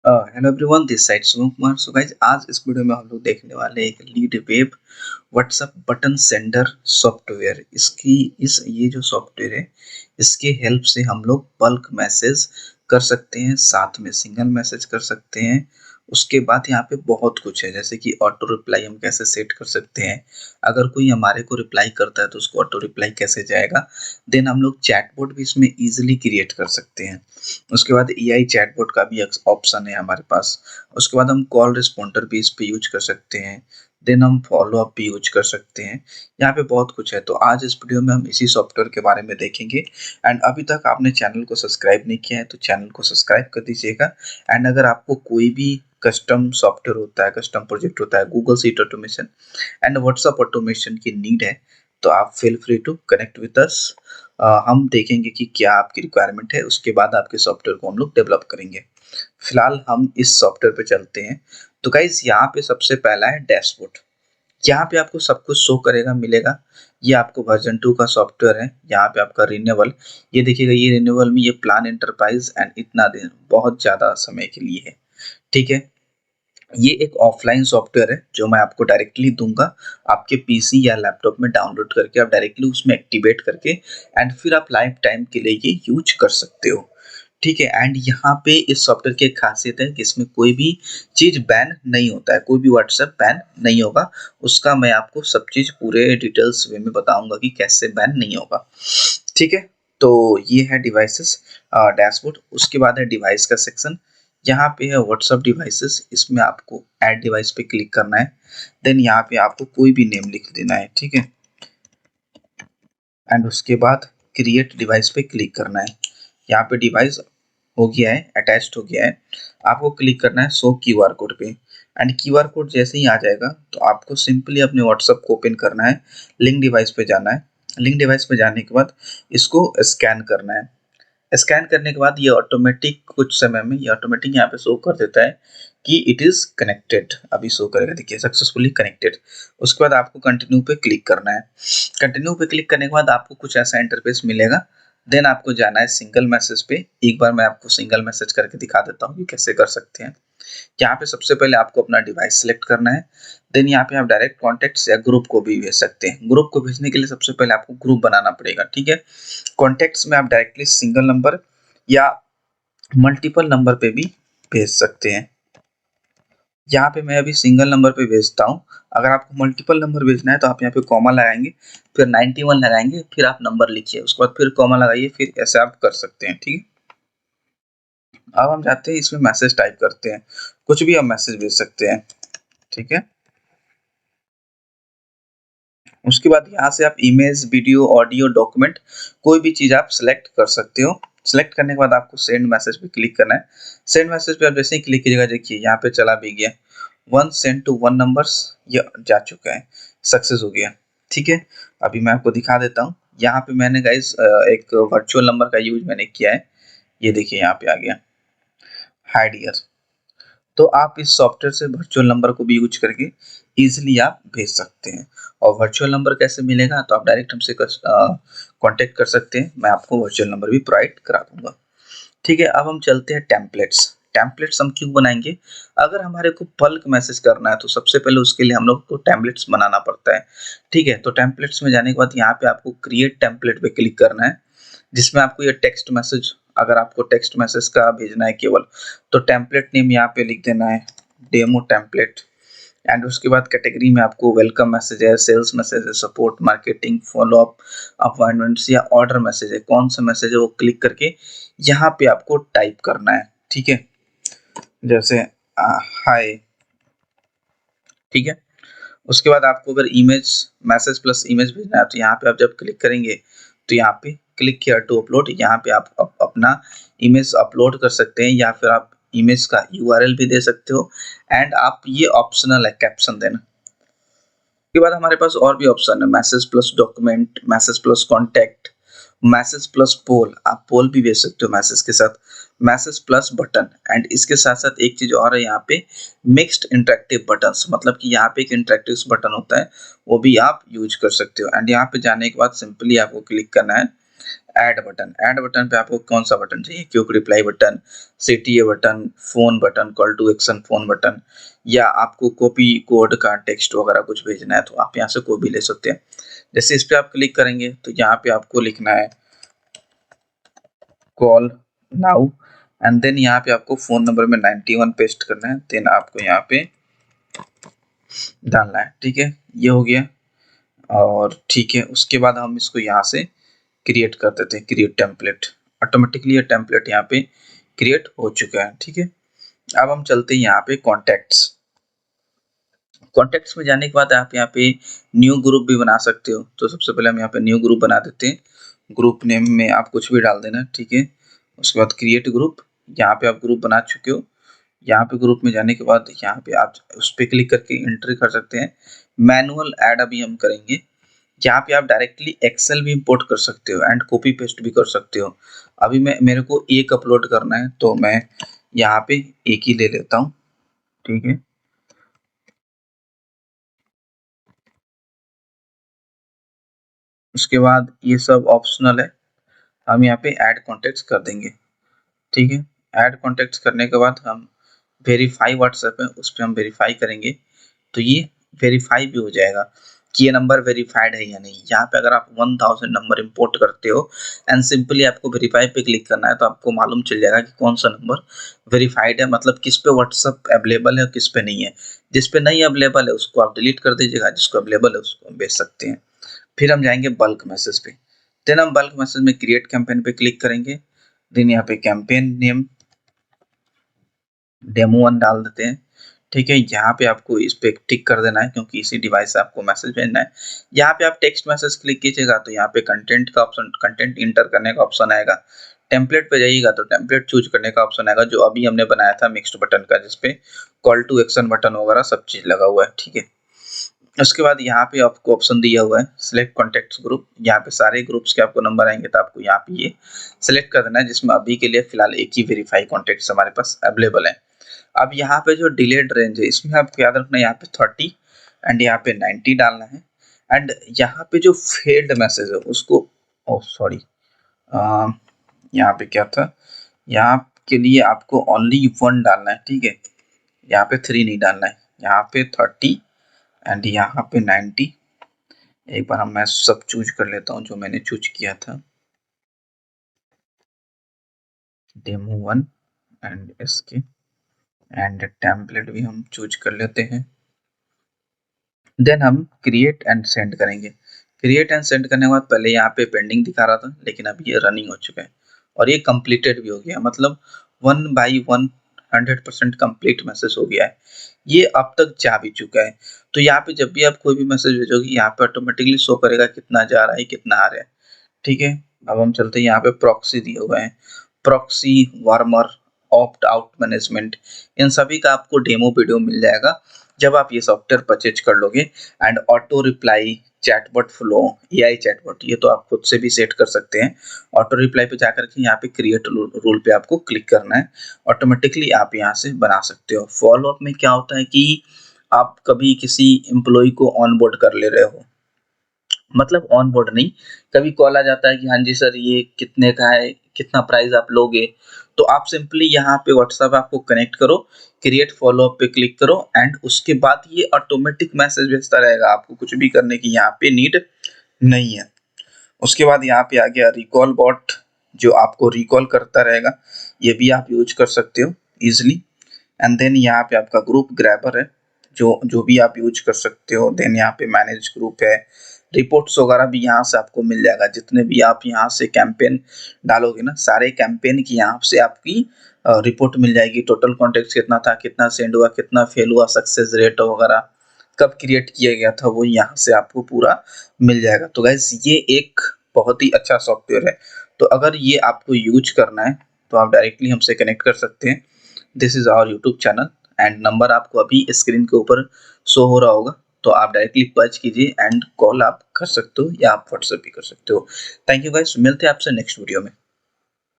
Hello everyone, this side Shubham Kumar. So guys, आज इस video में हम लोग देखने वाले हैं एक lead web WhatsApp button sender software. इसकी इस ये जो सॉफ्टवेयर है, इसके हेल्प से हम लोग बल्क मैसेज कर सकते हैं, साथ में सिंगल मैसेज कर सकते हैं। उसके बाद यहाँ पे बहुत कुछ है, जैसे कि ऑटो रिप्लाई हम कैसे सेट कर सकते हैं। अगर कोई हमारे को रिप्लाई करता है तो उसको ऑटो रिप्लाई कैसे जाएगा। देन हम लोग चैटबॉट भी इसमें इजीली क्रिएट कर सकते हैं। उसके बाद एआई चैटबॉट का भी ऑप्शन है हमारे पास। उसके बाद हम कॉल रिस्पॉन्डर भी इस पे यूज कर सकते हैं। देन हम फॉलो अप भी यूज कर सकते हैं। यहाँ पे बहुत कुछ है, तो आज इस वीडियो में हम इसी सॉफ्टवेयर के बारे में देखेंगे। एंड अभी तक आपने चैनल को सब्सक्राइब नहीं किया है तो चैनल को सब्सक्राइब कर दीजिएगा। एंड अगर आपको कोई भी कस्टम सॉफ्टवेयर होता है, कस्टम प्रोजेक्ट होता है, Google sheet automation and WhatsApp automation की नीड है, तो आप feel free to connect with us. हम देखेंगे कि क्या आपकी रिक्वायरमेंट है, उसके बाद आपके सॉफ्टवेयर को हम लोग डेवलप करेंगे। फिलहाल हम इस सॉफ्टवेयर पे चलते हैं। तो गाइज, यहाँ पे सबसे पहला है डैशबोर्ड। यहाँ पे आपको सब कुछ शो करेगा, मिलेगा। ये आपको वर्जन 2 का सॉफ्टवेयर है। यहाँ पे आपका रिन्यूअल, ये देखिएगा, ये रिन्यूअल में ये प्लान एंटरप्राइज एंड इतना दिन, बहुत ज़्यादा समय के लिए है। ठीक है। ये एक ऑफलाइन सॉफ्टवेयर है जो मैं आपको डायरेक्टली दूंगा। आपके पीसी या लैपटॉप में डाउनलोड करके आप डायरेक्टली उसमें एक्टिवेट करके एंड फिर आप लाइफ टाइम के लिए ये यूज कर सकते हो। ठीक है। एंड यहाँ पे इस सॉफ्टवेयर की एक खासियत है कि इसमें कोई भी चीज बैन नहीं होता है, कोई भी व्हाट्सएप बैन नहीं होगा। उसका मैं आपको सब चीज पूरे डिटेल्स वे में बताऊंगा कि कैसे बैन नहीं होगा। ठीक है। तो ये है डिवाइसेस डैशबोर्ड। उसके बाद है डिवाइस का सेक्शन। यहाँ पे है व्हाट्सएप डिवाइसेस, इसमें आपको ऐड डिवाइस पे क्लिक करना है। देन यहाँ पे आपको कोई भी नेम लिख देना है। ठीक है। एंड उसके बाद क्रिएट डिवाइस पे क्लिक करना है। यहाँ पे डिवाइस हो गया है, अटैच्ड हो गया है। आपको क्लिक करना है शो क्यूआर कोड पे। एंड क्यूआर कोड जैसे ही आ जाएगा तो आपको सिंपली अपने व्हाट्सएप को ओपन करना है, लिंक डिवाइस पे जाना है। लिंक डिवाइस पे जाने के बाद इसको स्कैन करना है। स्कैन करने के बाद ये ऑटोमेटिक कुछ समय में ये ऑटोमेटिक यहाँ पे शो कर देता है कि इट इज कनेक्टेड। अभी शो करेगा, देखिए, सक्सेसफुली कनेक्टेड। उसके बाद आपको कंटिन्यू पे क्लिक करना है। कंटिन्यू पे क्लिक करने के बाद आपको कुछ ऐसा इंटरफेस मिलेगा। देन आपको जाना है सिंगल मैसेज पे। एक बार मैं आपको सिंगल मैसेज करके दिखा देता हूँ कि कैसे कर सकते हैं। यहाँ पे सबसे पहले आपको अपना डिवाइस सेलेक्ट करना है। देन यहाँ पे आप डायरेक्ट कॉन्टेक्ट्स या ग्रुप को भी भेज सकते हैं। ग्रुप को भेजने के लिए सबसे पहले आपको ग्रुप बनाना पड़ेगा। ठीक है। कॉन्टेक्ट्स में आप डायरेक्टली सिंगल नंबर या मल्टीपल नंबर पे भी भेज सकते हैं। यहाँ पे मैं अभी सिंगल नंबर पे भेजता हूँ। अगर आपको मल्टीपल नंबर भेजना है तो आप यहाँ पे कॉमा लगाएंगे, फिर 91 लगाएंगे, फिर आप नंबर लिखिए, उसके बाद फिर कॉमा लगाइए, फिर ऐसे आप कर सकते हैं। ठीक है। अब हम जाते हैं इसमें मैसेज टाइप करते हैं। कुछ भी हम मैसेज भेज सकते हैं। ठीक है। उसके बाद यहाँ से आप इमेज, वीडियो, ऑडियो, डॉक्यूमेंट, कोई भी चीज़ आप सेलेक्ट कर सकते हो। सेलेक्ट करने के बाद आपको सेंड मैसेज पे क्लिक करना है। सेंड मैसेज पे आप जैसे ही क्लिक कीजिएगा, देखिए यहाँ पे चला भी गया। One send to one numbers, ये जा चुका है, सक्सेस हो गया। ठीक है। अभी मैं आपको दिखा देता हूँ। यहाँ पे मैंने गाइस एक वर्चुअल नंबर का यूज मैंने किया है। ये देखिए यहाँ पे आ गया, हाय डियर। तो आप इस सॉफ्टवेयर से वर्चुअल नंबर को भी यूज करके इजीली आप भेज सकते हैं। और वर्चुअल नंबर कैसे मिलेगा, तो आप डायरेक्ट हमसे कांटेक्ट कर सकते हैं। मैं आपको वर्चुअल नंबर भी प्रोवाइड करा दूंगा। ठीक है। अब हम चलते हैं टेम्पलेट्स। टेम्पलेट्स हम क्यों बनाएंगे? अगर हमारे को बल्क मैसेज करना है तो सबसे पहले उसके लिए हम लोग को टेम्पलेट्स बनाना पड़ता है। ठीक है। तो टेम्पलेट्स में जाने के बाद यहाँ पे आपको क्रिएट टेम्पलेट पे क्लिक करना है, जिसमें आपको ये टेक्स्ट मैसेज, अगर आपको टेक्स्ट मैसेज का भेजना है केवल, तो टेम्पलेट नेम यहाँ पे लिख देना है, डेमो टेम्पलेट। एंड उसके बाद कैटेगरी में आपको वेलकम मैसेज है, सेल्स मैसेज है, support, marketing, follow up, appointments या ऑर्डर मैसेज है, कौन सा मैसेज है वो क्लिक करके यहाँ पे आपको टाइप करना है। ठीक है। जैसे हाय। ठीक है। उसके बाद आपको अगर इमेज, मैसेज प्लस इमेज भेजना है तो यहाँ पे आप जब क्लिक करेंगे तो यहाँ पे क्लिक किया टू अपलोड, यहाँ पे आप अपना इमेज अपलोड कर सकते हैं, या फिर आप इमेज का यूआरएल भी दे सकते हो। एंड आप, ये ऑप्शनल है कैप्शन देना। उसके बाद हमारे पास और भी ऑप्शन है, message plus document, message plus contact, message plus poll. आप पोल भी भेज सकते हो मैसेज के साथ, मैसेज प्लस बटन। एंड इसके साथ साथ एक चीज और है यहाँ पे, मिक्स्ड इंटरेक्टिव बटन्स, मतलब कि यहाँ पे एक इंटरेक्टिव बटन होता है, वो भी आप यूज कर सकते हो। एंड यहाँ पे जाने के बाद सिंपली आपको क्लिक करना है ऐड बटन पे आपको कौन सा बटन चाहिए, quick reply button, CTA button, phone button, call to action phone button, या आपको कॉपी कोड का टेक्स्ट वगैरह कुछ भेजना है तो आप यहाँ से कोई भी ले सकते हैं। जैसे इस पे आप क्लिक करेंगे तो यहाँ पे आपको लिखना है कॉल नाउ, एंड देन यहाँ पे आपको फोन नंबर में 91 पेस्ट करना है, देन आपको यहाँ पे डालना है। ठीक है, ये हो गया। और ठीक है, उसके बाद हम इसको यहाँ से क्रिएट कर देते हैं, क्रिएट टेम्पलेट। ऑटोमेटिकली ये टेम्पलेट यहाँ पे क्रिएट हो चुका है। ठीक है, अब हम चलते हैं यहाँ पे कॉन्टेक्ट्स। कॉन्टेक्ट्स में जाने के बाद आप यहाँ पे न्यू ग्रुप भी बना सकते हो। तो सबसे पहले हम यहाँ पे न्यू ग्रुप बना देते हैं। ग्रुप नेम में आप कुछ भी डाल देना। ठीक है, उसके बाद क्रिएट ग्रुप, यहाँ पे आप ग्रुप बना चुके हो। यहाँ पे ग्रुप में जाने के बाद यहाँ पे आप उस पर क्लिक करके एंट्री कर सकते हैं। मैनुअल ऐड अभी हम करेंगे। यहाँ पे आप डायरेक्टली एक्सेल भी इंपोर्ट कर सकते हो एंड कॉपी पेस्ट भी कर सकते हो। अभी मेरे को एक अपलोड करना है तो मैं यहाँ पे एक ही ले लेता हूँ। ठीक है, उसके बाद ये सब ऑप्शनल है, हम यहाँ पे ऐड कॉन्टेक्ट्स कर देंगे। ठीक है, ऐड कॉन्टेक्ट्स करने के बाद हम वेरीफाई व्हाट्सएप है, उस पर हम वेरीफाई करेंगे तो ये वेरीफाई भी हो जाएगा कि ये नंबर वेरीफाइड है या नहीं। यहाँ पे अगर आप 1000 नंबर इंपोर्ट करते हो एंड सिंपली आपको वेरीफाई पे क्लिक करना है तो आपको मालूम चल जाएगा कि कौन सा नंबर वेरीफाइड है, मतलब किस पे व्हाट्सएप अवेलेबल है और किस पे नहीं है। जिस पे नहीं अवेलेबल है उसको आप डिलीट कर दीजिएगा, जिसको अवेलेबल है उसको हम भेज सकते हैं। फिर हम जाएंगे बल्क मैसेज पे। देन हम बल्क मैसेज में क्रिएट कैंपेन पे क्लिक करेंगे। देन यहाँ पे कैंपेन नेम डेमो 1 डाल देते हैं। ठीक है, यहाँ पे आपको इस पे टिक कर देना है क्योंकि इसी डिवाइस से आपको मैसेज भेजना है। यहाँ पे आप टेक्स्ट मैसेज क्लिक कीजिएगा तो यहाँ पे कंटेंट का ऑप्शन, कंटेंट इंटर करने का ऑप्शन आएगा। टेम्पलेट पे जाइएगा तो टेम्पलेट चूज करने का ऑप्शन आएगा, जो अभी हमने बनाया था मिक्स्ड बटन का, जिसपे कॉल टू एक्शन बटन वगैरह सब चीज लगा हुआ है। ठीक है, उसके बाद यहाँ पे आपको ऑप्शन दिया हुआ है सिलेक्ट कॉन्टेक्ट्स ग्रुप। यहाँ पे सारे ग्रुप्स के आपको नंबर आएंगे तो आपको यहाँ पे ये सिलेक्ट कर देना है, जिसमें अभी के लिए फिलहाल एक ही वेरीफाई कॉन्टेक्ट्स हमारे पास अवेलेबल है। अब यहाँ पे जो डिलेड रेंज है इसमें आपको याद रखना है यहाँ पे 30 एंड यहाँ पे 90 डालना है। एंड यहाँ पे जो फेल्ड मैसेज है उसको, ओह सॉरी, यहाँ पे क्या था, यहाँ के लिए आपको ओनली 1 डालना है। ठीक है, यहाँ पे 3 नहीं डालना है, यहाँ पे 30 एंड यहाँ पे 90। एक बार मैं सब चूज कर लेता हूँ जो मैंने चूज किया था, डेमो 1 एंड इसके एंड टेम्पलेट भी हम चूज कर लेते हैं। देन हम क्रिएट एंड सेंड करेंगे। क्रिएट एंड सेंड करने के बाद पहले यहाँ पे पेंडिंग दिखा रहा था लेकिन अब ये रनिंग हो चुका है और ये कंप्लीटेड भी हो गया, मतलब 1 बाई 1 100% कंप्लीट मैसेज हो गया है। ये अब तक जा भी चुका है। तो यहाँ पे जब भी आप कोई भी मैसेज भेजोगे यहाँ पे ऑटोमेटिकली शो करेगा कितना जा रहा है कितना आ रहा है। ठीक है, अब हम चलते हैं, यहाँ पे प्रॉक्सी दिए हुए हैं, proxy, warmer, opt out management, इन सभी का आपको डेमो वीडियो मिल जाएगा जब आप ये सॉफ्टवेयर परचेज कर लोगे। And auto reply, chatbot flow, AI chatbot, ये तो आप खुद से भी सेट कर सकते हैं। ऑटो रिप्लाई पे जाकर के यहाँ पे क्रिएट रूल पे आपको क्लिक करना है, ऑटोमेटिकली आप यहाँ से बना सकते हो। फॉलो अप में क्या होता है कि आप कभी किसी एम्प्लॉय को ऑनबोर्ड कर ले रहे हो, मतलब ऑन बोर्ड नहीं, कभी कॉल आ जाता है कि हाँ जी सर ये कितने का है, कितना प्राइस आप लोगे, तो आप सिंपली यहाँ पे व्हाट्सएप आपको कनेक्ट करो, क्रिएट फॉलो अप पे क्लिक करो एंड उसके बाद ये ऑटोमेटिक मैसेज भेजता रहेगा, आपको कुछ भी करने की यहाँ पे नीड नहीं है। उसके बाद यहाँ पे आ गया रिकॉल बॉट, जो आपको रिकॉल करता रहेगा, ये भी आप यूज कर सकते हो इजिली। एंड देन यहाँ पे आपका ग्रुप ग्रैबर है, जो जो भी आप यूज कर सकते हो। देन यहाँ पे मैनेज ग्रुप है, रिपोर्ट्स वगैरह भी यहाँ से आपको मिल जाएगा, जितने भी आप यहाँ से कैंपेन डालोगे ना, सारे कैंपेन की यहाँ से आपकी रिपोर्ट मिल जाएगी। टोटल कॉन्टेक्ट कितना था, कितना सेंड हुआ, कितना फेल हुआ, सक्सेस रेट वगैरह, कब क्रिएट किया गया था, वो यहाँ से आपको पूरा मिल जाएगा। तो गाइस ये एक बहुत ही अच्छा सॉफ्टवेयर है, तो अगर ये आपको यूज करना है तो आप डायरेक्टली हमसे कनेक्ट कर सकते हैं। This is our YouTube channel and number आपको अभी स्क्रीन के ऊपर शो हो रहा होगा, तो आप डायरेक्टली पर्च कीजिए एंड कॉल आप कर सकते हो या आप व्हाट्सएप भी कर सकते हो। थैंक यू गाइस, मिलते हैं आपसे नेक्स्ट वीडियो में।